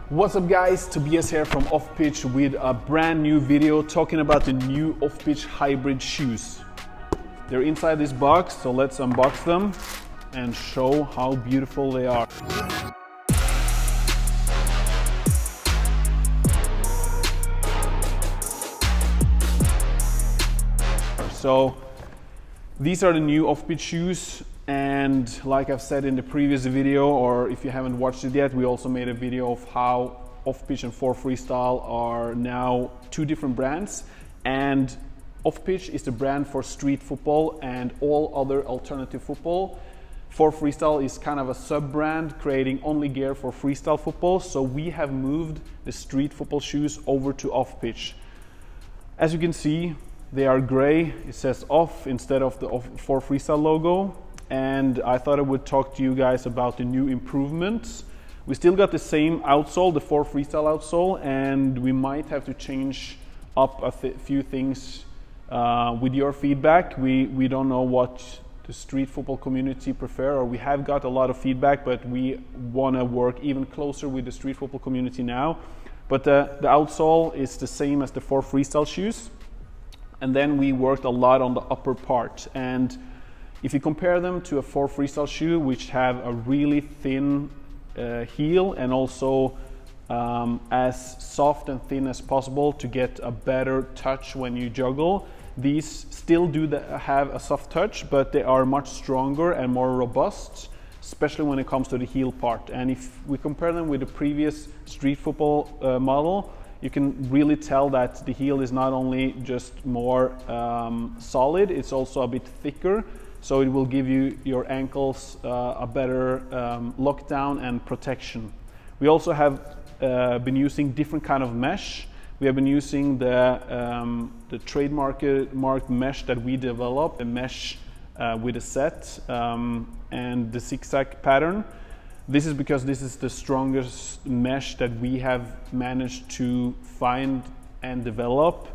What's up guys, Tobias here from Off Pitch with a brand new video talking about the new Off Pitch hybrid shoes. They're inside this box, so let's unbox them and show how beautiful they are. So these are the new Off Pitch shoes, and like I've said in the previous video, or if you haven't watched it yet, we also made a video of how Off Pitch and For Freestyle are now two different brands, and Off Pitch is the brand for street football and all other alternative football. For Freestyle is kind of a sub-brand creating only gear for freestyle football, so we have moved the street football shoes over to Off Pitch. As you can see, they are gray. It says off instead of the For Freestyle logo. And I thought I would talk to you guys about the new improvements. We still got the same outsole, the For Freestyle outsole, and we might have to change up a few things with your feedback. We don't know what the street football community prefer, or we have got a lot of feedback, but we want to work even closer with the street football community now. But the outsole is the same as the For Freestyle shoes. And then we worked a lot on the upper part. And if you compare them to a For Freestyle shoe, which have a really thin heel and also as soft and thin as possible to get a better touch when you juggle, these still do have a soft touch, but they are much stronger and more robust, especially when it comes to the heel part. And if we compare them with the previous street football model, you can really tell that the heel is not only just more solid, it's also a bit thicker. So it will give you your ankles a better lockdown and protection. We also have been using different kind of mesh. We have been using the trademarked mesh that we developed, a mesh with a set and the zigzag pattern. This is because this is the strongest mesh that we have managed to find and develop,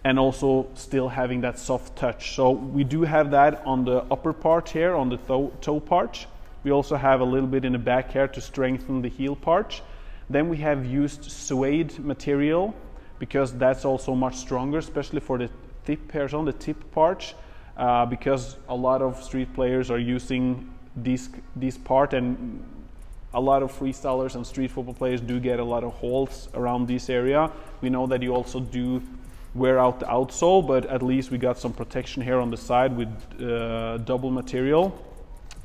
and also still having that soft touch. So we do have that on the upper part here, on the toe part. We also have a little bit in the back here to strengthen the heel part. Then we have used suede material because that's also much stronger, especially for the tip hairs on the tip part, because a lot of street players are using this part, and a lot of freestylers and street football players do get a lot of holes around this area. We know that you also do wear out the outsole, but at least we got some protection here on the side with double material.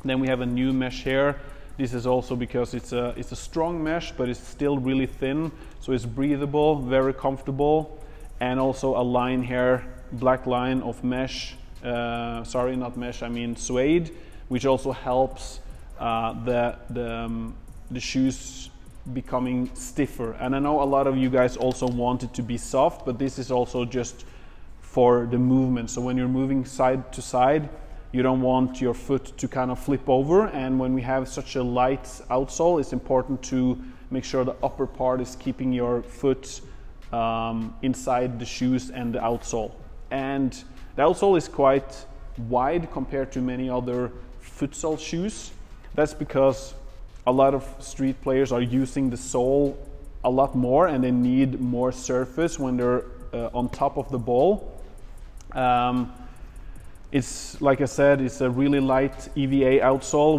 Then we have a new mesh here. This is also because it's a strong mesh, but it's still really thin, so it's breathable, very comfortable, and also a line here, black line of mesh, sorry, not mesh, I mean suede, which also helps the shoes becoming stiffer. And I know a lot of you guys also want it to be soft, but this is also just for the movement. So when you're moving side to side, you don't want your foot to kind of flip over. And when we have such a light outsole, it's important to make sure the upper part is keeping your foot inside the shoes and the outsole. And the outsole is quite wide compared to many other futsal shoes. That's because a lot of street players are using the sole a lot more, and they need more surface when they're on top of the ball. It's, like I said, it's a really light EVA outsole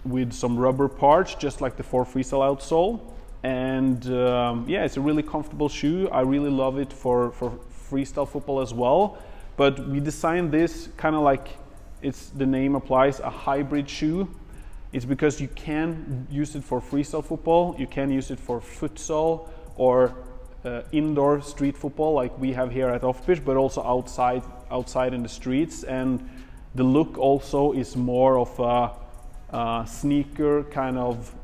with some rubber parts, just like the For Freestyle outsole. And yeah, it's a really comfortable shoe. I really love it for freestyle football as well. But we designed this kind of like, the name applies, a hybrid shoe. It's because you can use it for freestyle football, you can use it for futsal or indoor street football like we have here at Off Pitch, but also outside in the streets. And the look also is more of a sneaker kind of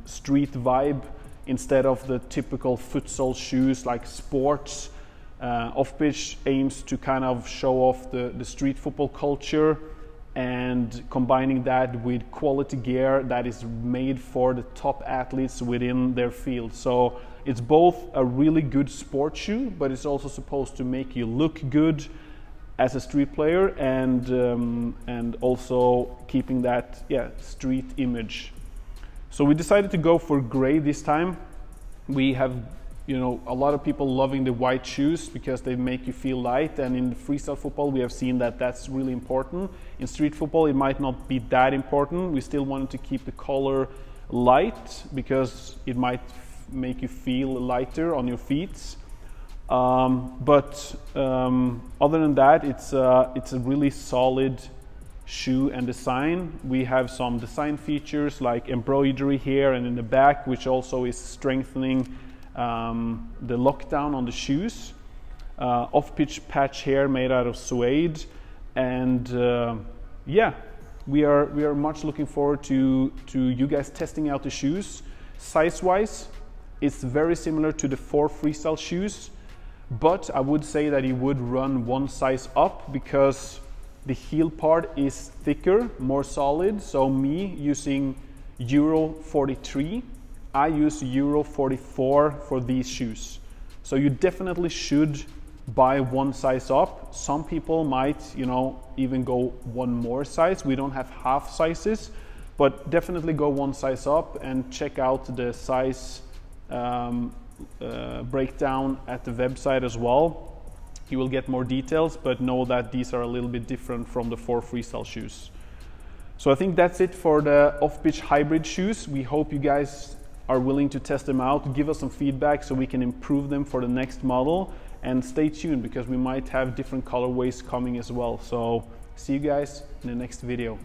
street vibe instead of the typical futsal shoes like sports. Off Pitch aims to kind of show off the street football culture, and combining that with quality gear that is made for the top athletes within their field. So it's both a really good sports shoe, but it's also supposed to make you look good as a street player, and also keeping that street image. So we decided to go for gray this time. We have, you know, a lot of people loving the white shoes because they make you feel light, and in freestyle football we have seen that that's really important. In street football it might not be that important. We still wanted to keep the color light because it might make you feel lighter on your feet. But other than that, it's a really solid shoe and design. We have some design features like embroidery here and in the back, which also is strengthening the lockdown on the shoes. Off-pitch patch here made out of suede, and yeah, we are much looking forward to you guys testing out the shoes. Size-wise, it's very similar to the 4 freestyle shoes, but I would say that it would run one size up because the heel part is thicker, more solid. So me using Euro 43, I use Euro 44 for these shoes. So you definitely should buy one size up. Some people might, you know, even go one more size. We don't have half sizes, but definitely go one size up and check out the size breakdown at the website as well. You will get more details, but know that these are a little bit different from the 4 freestyle shoes. So I think that's it for the off-pitch hybrid shoes. We hope you guys are willing to test them out, give us some feedback so we can improve them for the next model, and stay tuned because we might have different colorways coming as well. So see you guys in the next video.